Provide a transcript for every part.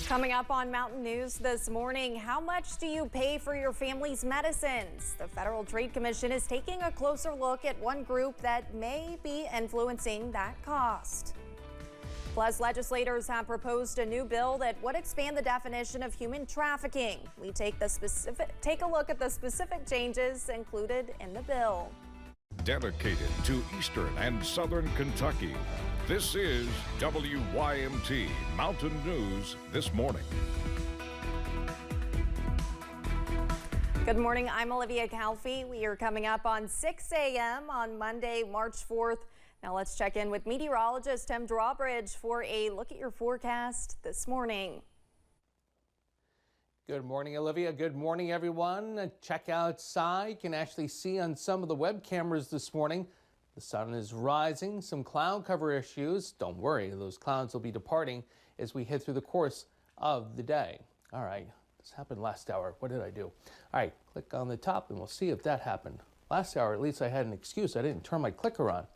Coming up on Mountain News this morning, how much do you pay for your family's medicines? The Federal Trade Commission is taking a closer look at one group that may be influencing that cost. Plus, legislators have proposed a new bill that would expand the definition of human trafficking. We take a look at the specific changes included in the bill. Dedicated to Eastern and Southern Kentucky, this is WYMT Mountain News this morning. Good morning, I'm Olivia Calfee. We are coming up on 6 a.m. on Monday, March 4th. Now let's check in with meteorologist Tim Drawbridge for a look at your forecast this morning. Good morning, Olivia. Good morning, everyone. Check outside. You can actually see on some of the web cameras this morning. The sun is rising, some cloud cover issues. Don't worry, those clouds will be departing as we head through the course of the day. All right, this happened last hour. What did I do? All right, click on the top and we'll see if that happened. Last hour, at least I had an excuse. I didn't turn my clicker on.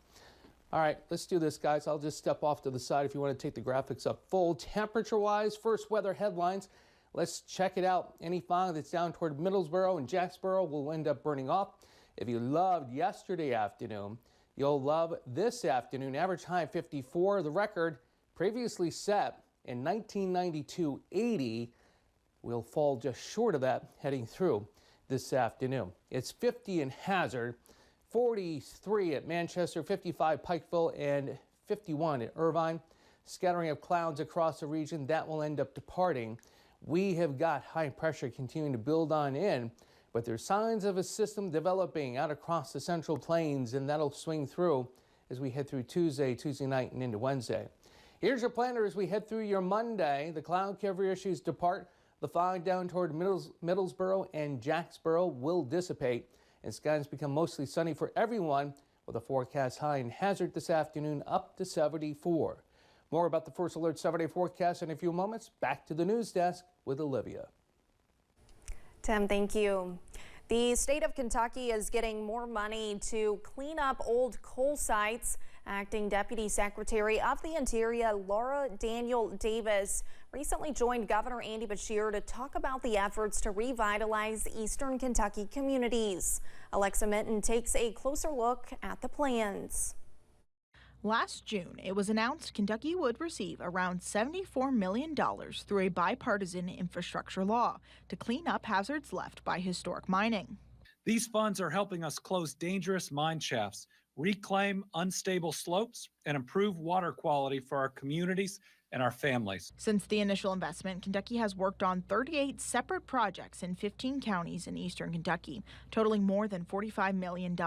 All right, let's do this, guys. I'll just step off to the side if you want to take the graphics up full. Temperature-wise, first weather headlines. Let's check it out. Any fog that's down toward Middlesboro and Jacksboro will end up burning off. If you loved yesterday afternoon, you'll love this afternoon. Average high 54. The record previously set in 1992, 80. We'll fall just short of that heading through this afternoon. It's 50 in Hazard, 43 at Manchester, 55 Pikeville, and 51 at Irvine. Scattering of clouds across the region that will end up departing. We have got high pressure continuing to build on in, but there's signs of a system developing out across the Central Plains, and that'll swing through as we head through Tuesday night, and into Wednesday. Here's your planner as we head through your Monday. The cloud cover issues depart. The fog down toward Middlesboro and Jacksboro will dissipate, and skies become mostly sunny for everyone, with a forecast high in Hazard this afternoon up to 74. More about the First Alert 7-day forecast in a few moments. Back to the news desk with Olivia. Tim, thank you. The state of Kentucky is getting more money to clean up old coal sites. Acting Deputy Secretary of the Interior Laura Daniel Davis recently joined Governor Andy Beshear to talk about the efforts to revitalize Eastern Kentucky communities. Alexa Minton takes a closer look at the plans. Last June, it was announced Kentucky would receive around $74 million through a bipartisan infrastructure law to clean up hazards left by historic mining. These funds are helping us close dangerous mine shafts, reclaim unstable slopes, and improve water quality for our communities and our families. Since the initial investment, Kentucky has worked on 38 separate projects in 15 counties in eastern Kentucky, totaling more than $45 million.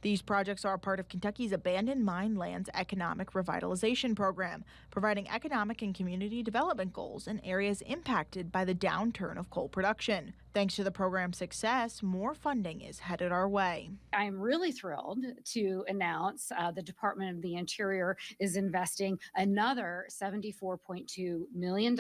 These projects are part of Kentucky's Abandoned Mine Lands Economic Revitalization Program, providing economic and community development goals in areas impacted by the downturn of coal production. Thanks to the program's success, more funding is headed our way. I'm really thrilled to announce the Department of the Interior is investing another $74.2 million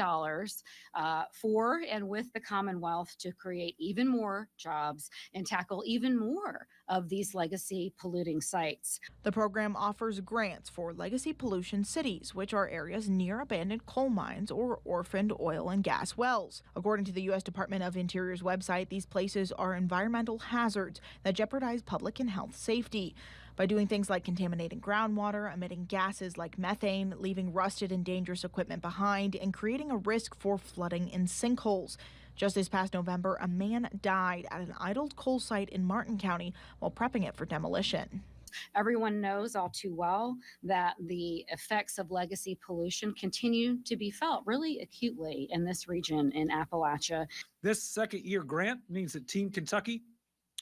for and with the Commonwealth to create even more jobs and tackle even more of these legacy polluting sites. The program offers grants for legacy pollution cities, which are areas near abandoned coal mines or orphaned oil and gas wells. According to the U.S. Department of Interior's website, these places are environmental hazards that jeopardize public and health safety. By doing things like contaminating groundwater, emitting gases like methane, leaving rusted and dangerous equipment behind, and creating a risk for flooding in sinkholes. Just this past November, a man died at an idled coal site in Martin County while prepping it for demolition. Everyone knows all too well that the effects of legacy pollution continue to be felt really acutely in this region in Appalachia. This second-year grant means that Team Kentucky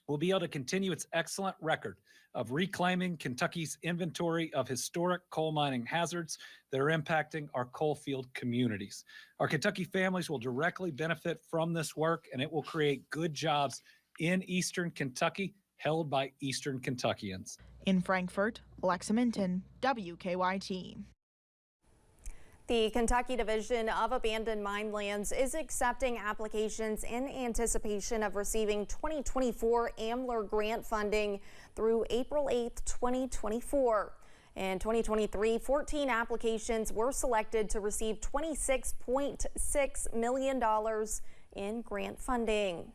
will be able to continue its excellent record of reclaiming Kentucky's inventory of historic coal mining hazards that are impacting our coal field communities. Our Kentucky families will directly benefit from this work, and it will create good jobs in Eastern Kentucky, held by Eastern Kentuckians. In Frankfort, Alexa Minton, WKYT. The Kentucky Division of Abandoned Mine Lands is accepting applications in anticipation of receiving 2024 AMLR grant funding through April 8, 2024. In 2023, 14 applications were selected to receive $26.6 million in grant funding.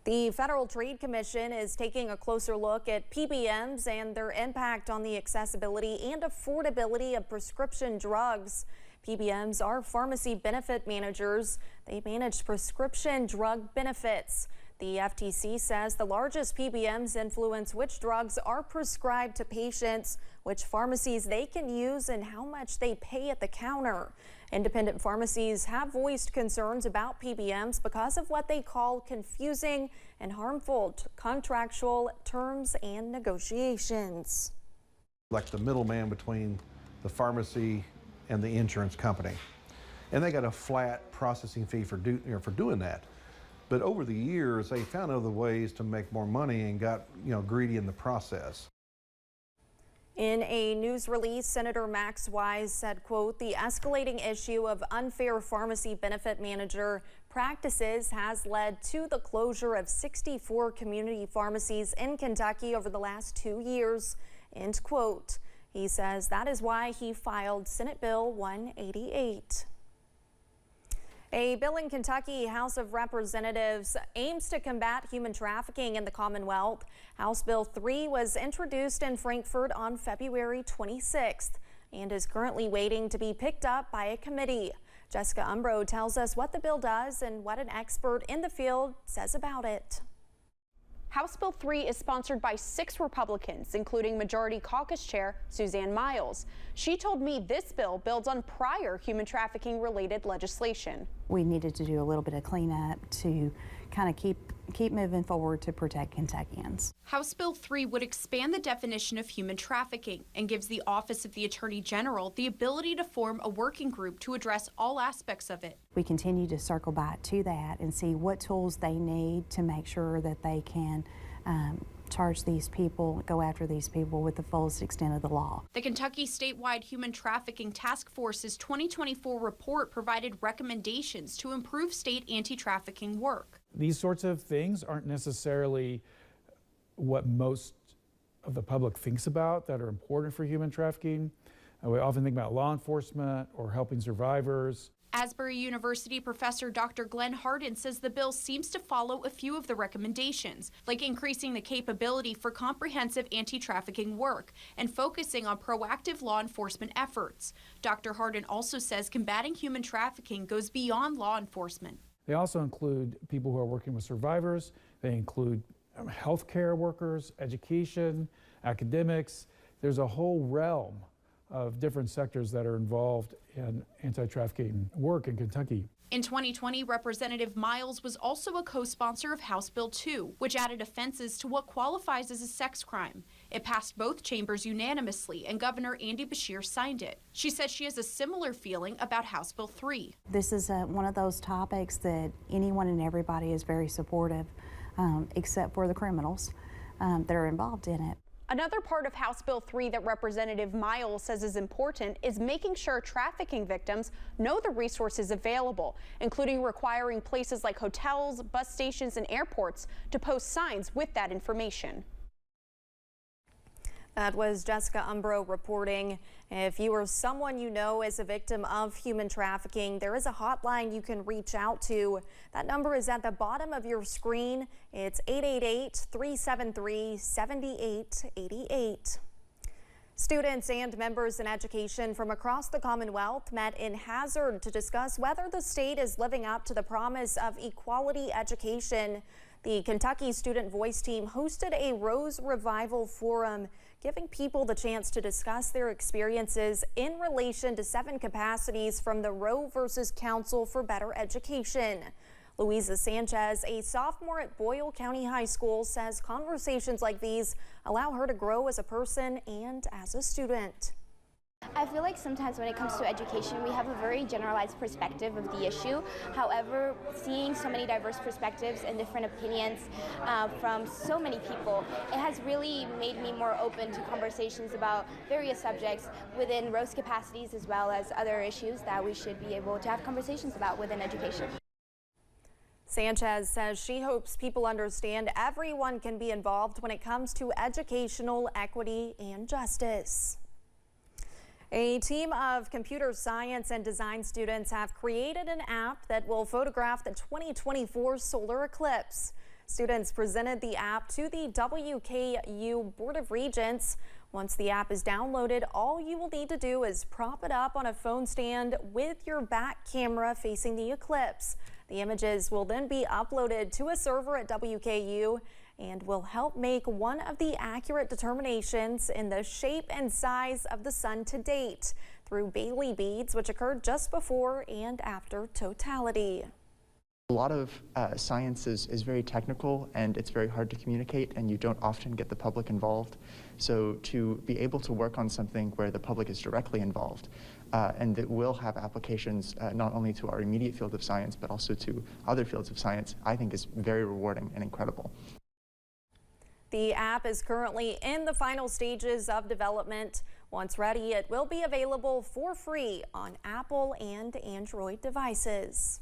The Federal Trade Commission is taking a closer look at PBMs and their impact on the accessibility and affordability of prescription drugs. PBMs are pharmacy benefit managers. They manage prescription drug benefits. The FTC says the largest PBMs influence which drugs are prescribed to patients, which pharmacies they can use, and how much they pay at the counter. Independent pharmacies have voiced concerns about PBMs because of what they call confusing and harmful contractual terms and negotiations. Like the middleman between the pharmacy and the insurance company. And they got a flat processing fee for doing that. But over the years, they found other ways to make more money and got, greedy in the process. In a news release, Senator Max Wise said, quote, "The escalating issue of unfair pharmacy benefit manager practices has led to the closure of 64 community pharmacies in Kentucky over the last 2 years," end quote. He says that is why he filed Senate Bill 188. A bill in Kentucky House of Representatives aims to combat human trafficking in the Commonwealth. House Bill 3 was introduced in Frankfort on February 26th and is currently waiting to be picked up by a committee. Jessica Umbro tells us what the bill does and what an expert in the field says about it. House Bill 3 is sponsored by 6 Republicans, including Majority Caucus Chair Suzanne Miles. She told me this bill builds on prior human trafficking related legislation. We needed to do a little bit of cleanup to kind of keep moving forward to protect Kentuckians. House Bill 3 would expand the definition of human trafficking and gives the Office of the Attorney General the ability to form a working group to address all aspects of it. We continue to circle back to that and see what tools they need to make sure that they can charge these people, go after these people with the fullest extent of the law. The Kentucky Statewide Human Trafficking Task Force's 2024 report provided recommendations to improve state anti-trafficking work. These sorts of things aren't necessarily what most of the public thinks about that are important for human trafficking. We often think about law enforcement or helping survivors. Asbury University professor Dr. Glenn Hardin says the bill seems to follow a few of the recommendations, like increasing the capability for comprehensive anti-trafficking work and focusing on proactive law enforcement efforts. Dr. Hardin also says combating human trafficking goes beyond law enforcement. They also include people who are working with survivors. They include healthcare workers, education, academics. There's a whole realm of different sectors that are involved in anti-trafficking work in Kentucky. In 2020, Representative Miles was also a co-sponsor of House Bill 2, which added offenses to what qualifies as a sex crime. It passed both chambers unanimously, and Governor Andy Beshear signed it. She says she has a similar feeling about House Bill 3. This is one of those topics that anyone and everybody is very supportive, except for the criminals that are involved in it. Another part of House Bill 3 that Representative Miles says is important is making sure trafficking victims know the resources available, including requiring places like hotels, bus stations, and airports to post signs with that information. That was Jessica Umbro reporting. If you or someone you know is a victim of human trafficking, there is a hotline you can reach out to. That number is at the bottom of your screen. It's 888-373-7888. Students and members in education from across the Commonwealth met in Hazard to discuss whether the state is living up to the promise of equality education. The Kentucky Student Voice team hosted a Rose Revival Forum, giving people the chance to discuss their experiences in relation to 7 capacities from the Roe versus Council for Better Education. Louisa Sanchez, a sophomore at Boyle County High School, says conversations like these allow her to grow as a person and as a student. I feel like sometimes when it comes to education, we have a very generalized perspective of the issue. However, seeing so many diverse perspectives and different opinions from so many people, it has really made me more open to conversations about various subjects within Roe's capacities as well as other issues that we should be able to have conversations about within education. Sanchez says she hopes people understand everyone can be involved when it comes to educational equity and justice. A team of computer science and design students have created an app that will photograph the 2024 solar eclipse. Students presented the app to the WKU Board of Regents. Once the app is downloaded, all you will need to do is prop it up on a phone stand with your back camera facing the eclipse. The images will then be uploaded to a server at WKU and will help make one of the accurate determinations in the shape and size of the sun to date through Bailey beads, which occurred just before and after totality. A lot of science is very technical and it's very hard to communicate, and you don't often get the public involved. So to be able to work on something where the public is directly involved and that will have applications not only to our immediate field of science but also to other fields of science, I think is very rewarding and incredible. The app is currently in the final stages of development. Once ready, it will be available for free on Apple and Android devices.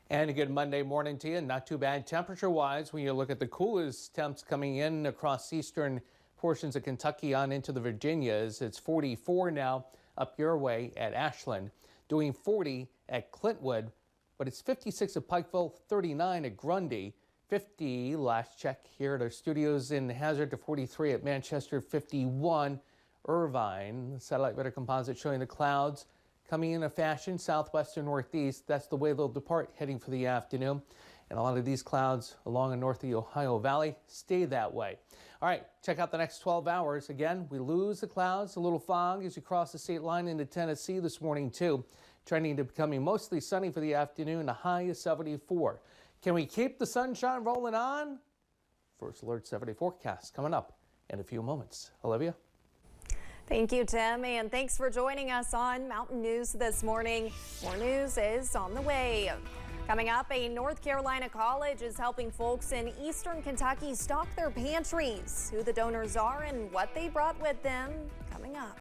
And a good Monday morning to you. Not too bad temperature-wise when you look at the coolest temps coming in across eastern portions of Kentucky on into the Virginias. It's 44 now up your way at Ashland, doing 40 at Clintwood, but it's 56 at Pikeville, 39 at Grundy, 50 last check here at our studios in Hazard, to 43 at Manchester, 51 Irvine. Satellite radar composite showing the clouds coming in a fashion southwest or northeast. That's the way they'll depart heading for the afternoon. And a lot of these clouds along and north of the Ohio Valley stay that way. All right, check out the next 12 hours. Again, we lose the clouds, a little fog as you cross the state line into Tennessee this morning too. Trending to becoming mostly sunny for the afternoon, a high of 74. Can we keep the sunshine rolling on? First Alert 70 forecast coming up in a few moments. Olivia? Thank you, Tim, and thanks for joining us on Mountain News this morning. More news is on the way. Coming up, a North Carolina college is helping folks in eastern Kentucky stock their pantries. Who the donors are and what they brought with them, coming up.